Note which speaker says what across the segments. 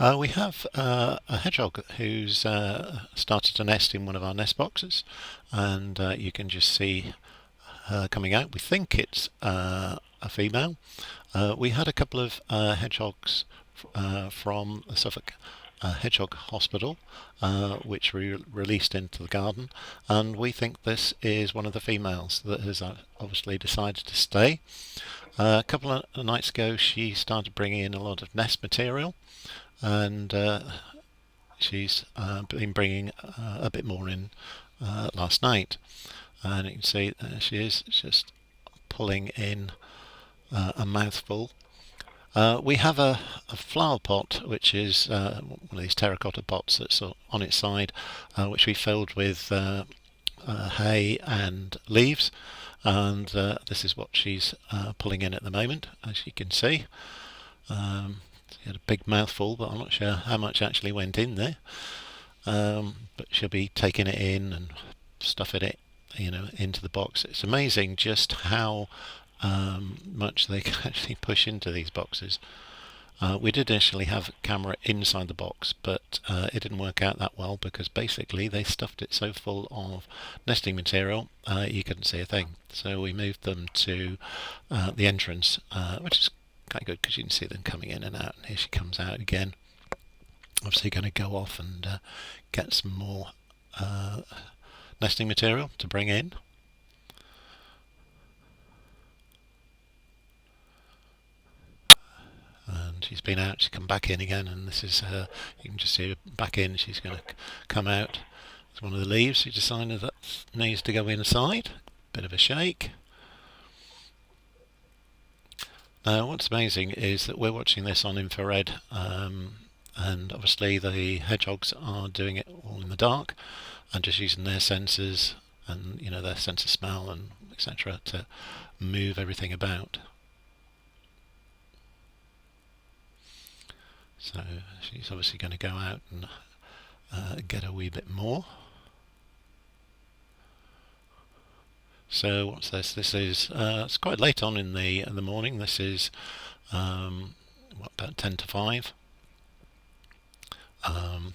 Speaker 1: We have a hedgehog who's started to nest in one of our nest boxes, and you can just see her coming out. We think it's a female. We had a couple of hedgehogs from the Suffolk Hedgehog Hospital, which we released into the garden, and we think this is one of the females that has obviously decided to stay. A couple of nights ago, she started bringing in a lot of nest material, and she's been bringing a bit more in last night. And you can see she is just pulling in a mouthful. We have a flower pot, which is one of these terracotta pots that's on its side, which we filled with hay and leaves. And this is what she's pulling in at the moment, as you can see. She had a big mouthful, but I'm not sure how much actually went in there. But she'll be taking it in and stuffing it, into the box. It's amazing just how much they can actually push into these boxes. We did initially have a camera inside the box, but it didn't work out that well because basically they stuffed it so full of nesting material you couldn't see a thing. So we moved them to the entrance, which is kind of good because you can see them coming in and out. And here she comes out again. Obviously going to go off and get some more nesting material to bring in. And she's been out, she's come back in again, and this is her. You can just see her back in. She's going to come out. It's one of the leaves. She decided that needs to go inside. Bit of a shake. Now, what's amazing is that we're watching this on infrared, and obviously the hedgehogs are doing it all in the dark and just using their sensors and their sense of smell and etc. to move everything about. So she's obviously going to go out and get a wee bit more. So what's this? This is it's quite late on in the morning. This is about 10 to 5. The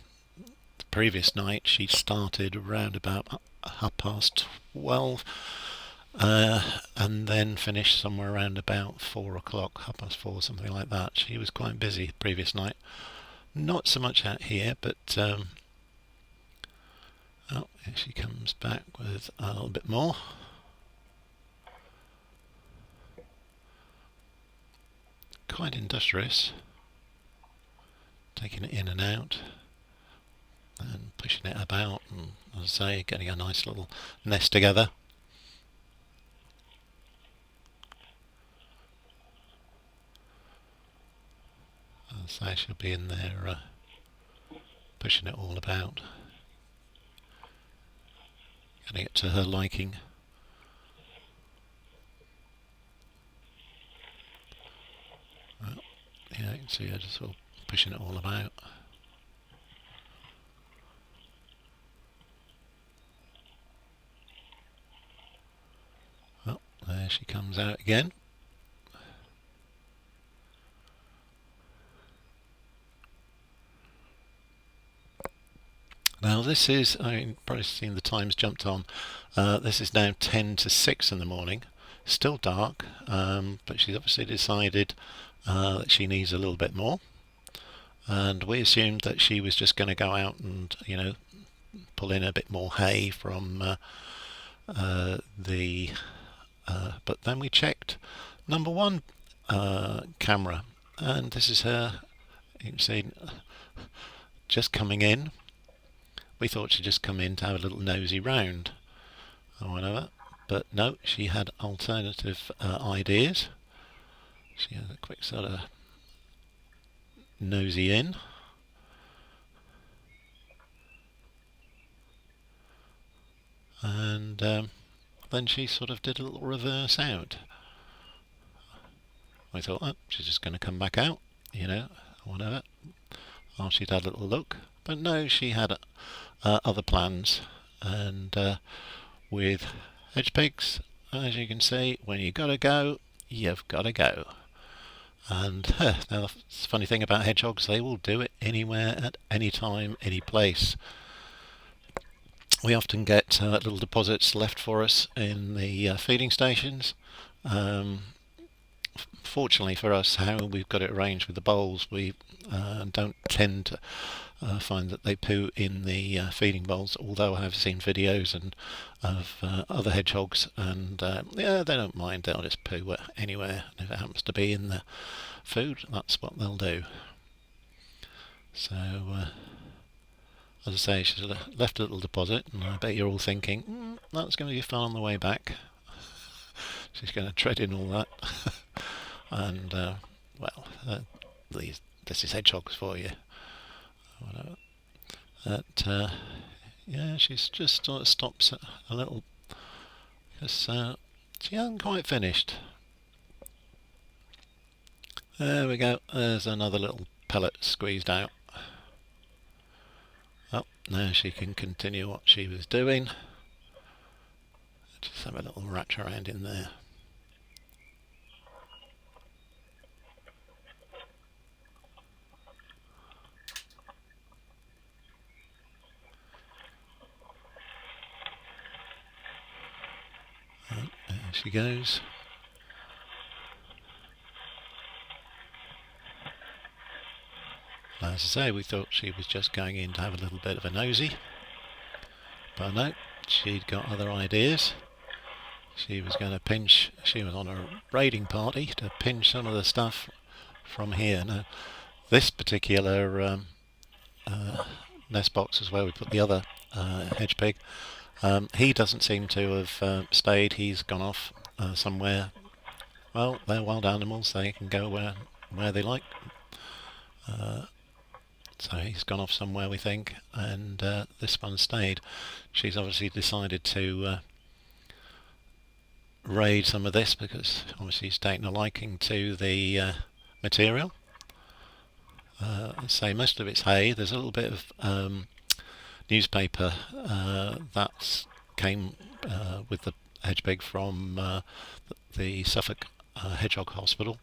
Speaker 1: previous night she started around about 12:30. And then finished somewhere around about 4 o'clock, 4:30, something like that. She was quite busy the previous night. Not so much out here, but here she comes back with a little bit more. Quite industrious, taking it in and out and pushing it about, and as I say, getting a nice little nest together. So she'll be in there pushing it all about, getting it to her liking. Well, you can see her just sort of pushing it all about. Well, there she comes out again. Now this is, you've probably seen the times jumped on. This is now 10 to 6 in the morning. Still dark, but she's obviously decided that she needs a little bit more. And we assumed that she was just going to go out and, pull in a bit more hay from the... but then we checked number one camera, and this is her. You can see just coming in. We thought she'd just come in to have a little nosy round or whatever, but no, she had alternative ideas. She had a quick sort of nosy in. And then she sort of did a little reverse out. I thought, oh, she's just going to come back out, whatever, after she'd had a little look. But no, she had other plans, and with hedge pigs, as you can see, when you gotta go, you've gotta go. And now the funny thing about hedgehogs, they will do it anywhere, at any time, any place. We often get little deposits left for us in the feeding stations. Um, Fortunately for us, how we've got it arranged with the bowls, we don't tend to find that they poo in the feeding bowls, although I have seen videos of other hedgehogs, and yeah, they don't mind, they'll just poo anywhere. And if it happens to be in the food, that's what they'll do. So, as I say, she's left a little deposit, and I bet you're all thinking, that's going to be fun on the way back. She's going to tread in all that. And, well, this is hedgehogs for you. That, yeah, she's just sort of stops a little, because she hasn't quite finished. There we go, there's another little pellet squeezed out. Oh, now she can continue what she was doing. Just have a little ratch around in there. Oh, there she goes. As I say, we thought she was just going in to have a little bit of a nosy, but no, she'd got other ideas. She was going to pinch, she was on a raiding party to pinch some of the stuff from here. Now, this particular nest box is where we put the other hedge pig. He doesn't seem to have stayed, he's gone off somewhere. Well, they're wild animals, they can go where they like. So he's gone off somewhere, we think, and this one stayed. She's obviously decided to raid some of this because obviously he's taken a liking to the material. Say most of it's hay. There's a little bit of newspaper that came with the hedge pig from the Suffolk Hedgehog Hospital.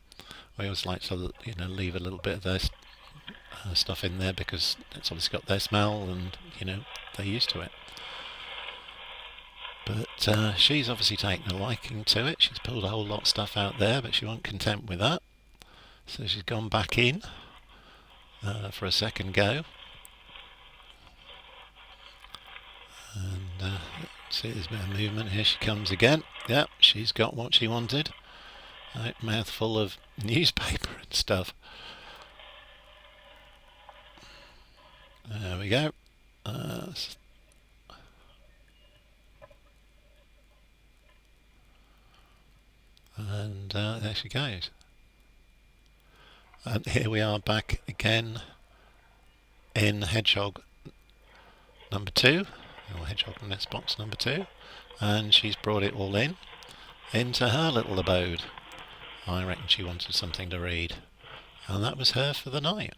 Speaker 1: We always like to, leave a little bit of their stuff in there because it's obviously got their smell and they're used to it. But she's obviously taken a liking to it. She's pulled a whole lot of stuff out there, but she wasn't content with that, so she's gone back in for a second go. And see, there's a bit of movement. Here she comes again. Yep, she's got what she wanted. Right, mouthful of newspaper and stuff. There we go. And there she goes. And here we are back again in Hedgehog number 2, or Hedgehog nest box number 2, and she's brought it all into her little abode. I reckon she wanted something to read, and that was her for the night.